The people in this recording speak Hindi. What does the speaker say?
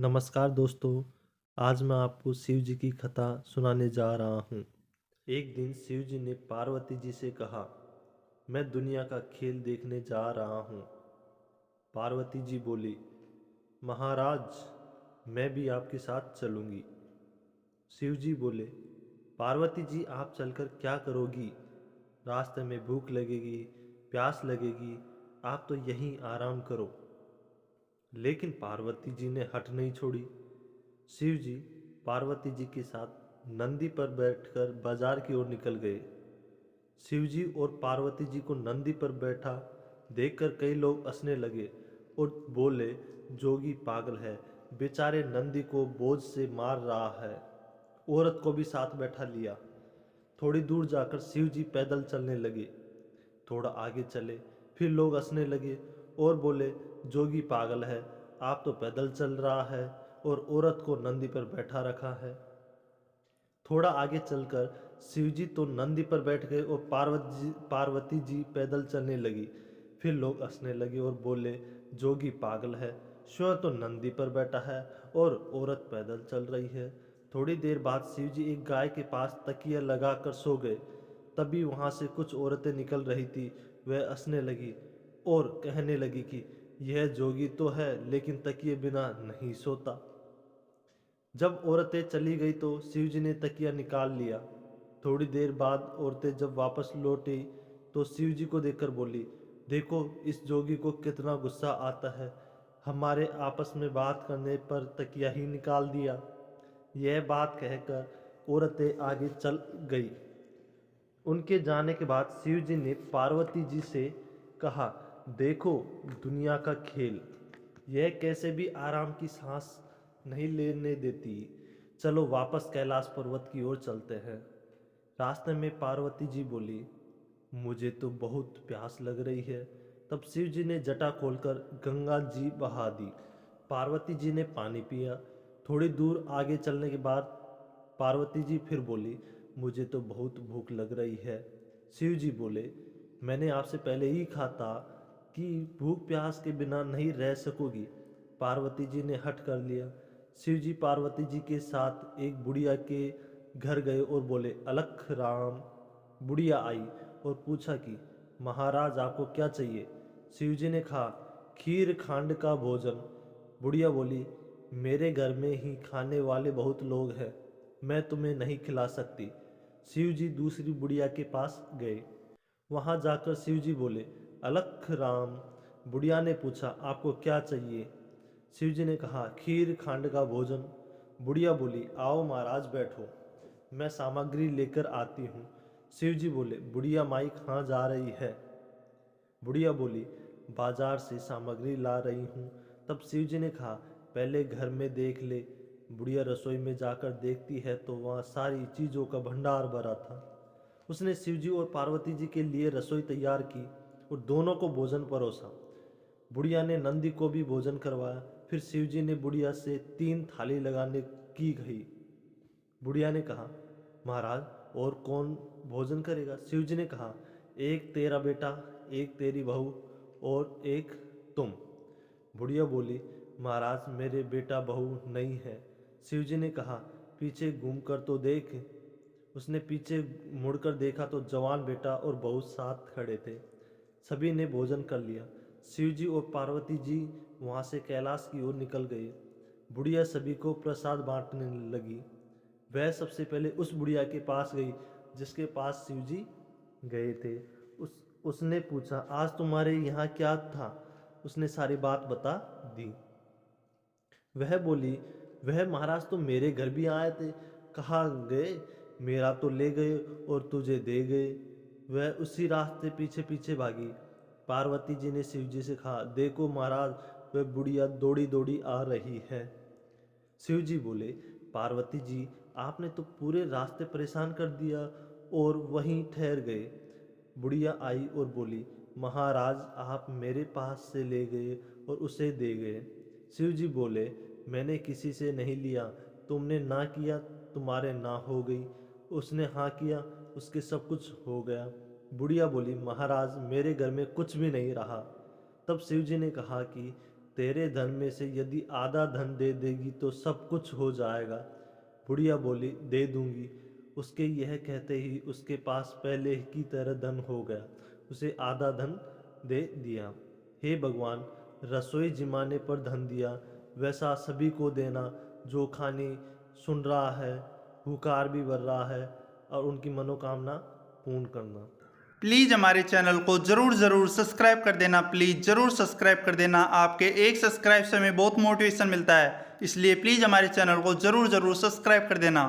नमस्कार दोस्तों। आज मैं आपको शिव जी की कथा सुनाने जा रहा हूँ। एक दिन शिव जी ने पार्वती जी से कहा, मैं दुनिया का खेल देखने जा रहा हूँ। पार्वती जी बोली, महाराज, मैं भी आपके साथ चलूँगी। शिव जी बोले, पार्वती जी, आप चलकर क्या करोगी? रास्ते में भूख लगेगी, प्यास लगेगी, आप तो यहीं आराम करो। लेकिन पार्वती जी ने हट नहीं छोड़ी। शिव जी पार्वती जी के साथ नंदी पर बैठकर बाजार की ओर निकल गए। शिव जी और पार्वती जी को नंदी पर बैठा देखकर कई लोग हंसने लगे और बोले, जोगी पागल है, बेचारे नंदी को बोझ से मार रहा है। औरत को भी साथ बैठा लिया। थोड़ी दूर जाकर शिव जी पैदल चलने लगे। थोड़ा आगे चले, फिर लोग हंसने लगे और बोले, जोगी पागल है, आप तो पैदल चल रहा है और औरत को नंदी पर बैठा रखा है। थोड़ा आगे चलकर शिवजी तो नंदी पर बैठ गए और पार्वती जी पैदल चलने लगी। फिर लोग हंसने लगे और बोले, जोगी पागल है, स्वयं तो नंदी पर बैठा है और औरत पैदल चल रही है। थोड़ी देर बाद शिवजी एक गाय के पास तकिया लगाकर सो गए। तभी वहां से कुछ औरतें निकल रही थी। वह हंसने लगी और कहने लगी कि यह जोगी तो है लेकिन तकिए बिना नहीं सोता। जब औरतें चली गई तो शिवजी ने तकिया निकाल लिया। थोड़ी देर बाद औरतें जब वापस लौटी तो शिवजी को देखकर बोली, देखो इस जोगी को कितना गुस्सा आता है, हमारे आपस में बात करने पर तकिया ही निकाल दिया। यह बात कहकर औरतें आगे चल गई। उनके जाने के बाद शिवजी ने पार्वती जी से कहा, देखो दुनिया का खेल, यह कैसे भी आराम की सांस नहीं लेने देती। चलो वापस कैलाश पर्वत की ओर चलते हैं। रास्ते में पार्वती जी बोली, मुझे तो बहुत प्यास लग रही है। तब शिव जी ने जटा खोलकर गंगा जी बहा दी। पार्वती जी ने पानी पिया। थोड़ी दूर आगे चलने के बाद पार्वती जी फिर बोली, मुझे तो बहुत भूख लग रही है। शिव जी बोले, मैंने आपसे पहले ही कहा था कि भूख प्यास के बिना नहीं रह सकोगी। पार्वती जी ने हट कर लिया। शिव जी पार्वती जी के साथ एक बुढ़िया के घर गए और बोले, अलख राम। बुढ़िया आई और पूछा कि महाराज आपको क्या चाहिए? शिव जी ने कहा, खीर खांड का भोजन। बुढ़िया बोली, मेरे घर में ही खाने वाले बहुत लोग हैं, मैं तुम्हें नहीं खिला सकती। शिव जी दूसरी बुढ़िया के पास गए। वहां जाकर शिव जी बोले, अलख राम। बुढ़िया ने पूछा, आपको क्या चाहिए? शिव जी ने कहा, खीर खांड का भोजन। बुढ़िया बोली, आओ महाराज बैठो, मैं सामग्री लेकर आती हूँ। शिव जी बोले, बुढ़िया माई कहाँ जा रही है? बुढ़िया बोली, बाजार से सामग्री ला रही हूँ। तब शिव जी ने कहा, पहले घर में देख ले। बुढ़िया रसोई में जाकर देखती है तो वहाँ सारी चीज़ों का भंडार भरा था। उसने शिव जी और पार्वती जी के लिए रसोई तैयार की और दोनों को भोजन परोसा। बुढ़िया ने नंदी को भी भोजन करवाया। फिर शिव जी ने बुढ़िया से 3 थाली लगाने की कही। बुढ़िया ने कहा, महाराज और कौन भोजन करेगा? शिव जी ने कहा, एक तेरा बेटा, एक तेरी बहू और एक तुम। बुढ़िया बोली, महाराज मेरे बेटा बहू नहीं है। शिव जी ने कहा, पीछे घूमकर तो देख। उसने पीछे मुड़कर देखा तो जवान बेटा और बहू साथ खड़े थे। सभी ने भोजन कर लिया। शिव जी और पार्वती जी वहां से कैलाश की ओर निकल गए। बुढ़िया सभी को प्रसाद बांटने लगी। वह सबसे पहले उस बुढ़िया के पास गई जिसके पास शिवजी गए थे। उसने पूछा, आज तुम्हारे यहाँ क्या था? उसने सारी बात बता दी। वह बोली, वह महाराज तो मेरे घर भी आए थे, कहाँ गए? मेरा तो ले गए और तुझे दे गए। वह उसी रास्ते पीछे पीछे भागी। पार्वती जी ने शिव जी से कहा, देखो महाराज, वह बुढ़िया दौड़ी दौड़ी आ रही है। शिव जी बोले, पार्वती जी, आपने तो पूरे रास्ते परेशान कर दिया और वहीं ठहर गए। बुढ़िया आई और बोली, महाराज आप मेरे पास से ले गए और उसे दे गए। शिव जी बोले, मैंने किसी से नहीं लिया, तुमने ना किया तुम्हारे ना हो गई, उसने हाँ किया उसके सब कुछ हो गया। बुढ़िया बोली, महाराज मेरे घर में कुछ भी नहीं रहा। तब शिव जी ने कहा कि तेरे धन में से यदि आधा धन दे देगी तो सब कुछ हो जाएगा। बुढ़िया बोली, दे दूंगी। उसके यह कहते ही उसके पास पहले की तरह धन हो गया। उसे आधा धन दे दिया। हे भगवान, रसोई जिमाने पर धन दिया, वैसा सभी को देना जो खाने सुन रहा है, हुकार भी भर रहा है, और उनकी मनोकामना पूर्ण करना। प्लीज़ हमारे चैनल को ज़रूर सब्सक्राइब कर देना। प्लीज़ ज़रूर सब्सक्राइब कर देना। आपके एक सब्सक्राइब से हमें बहुत मोटिवेशन मिलता है, इसलिए प्लीज़ हमारे चैनल को ज़रूर सब्सक्राइब कर देना।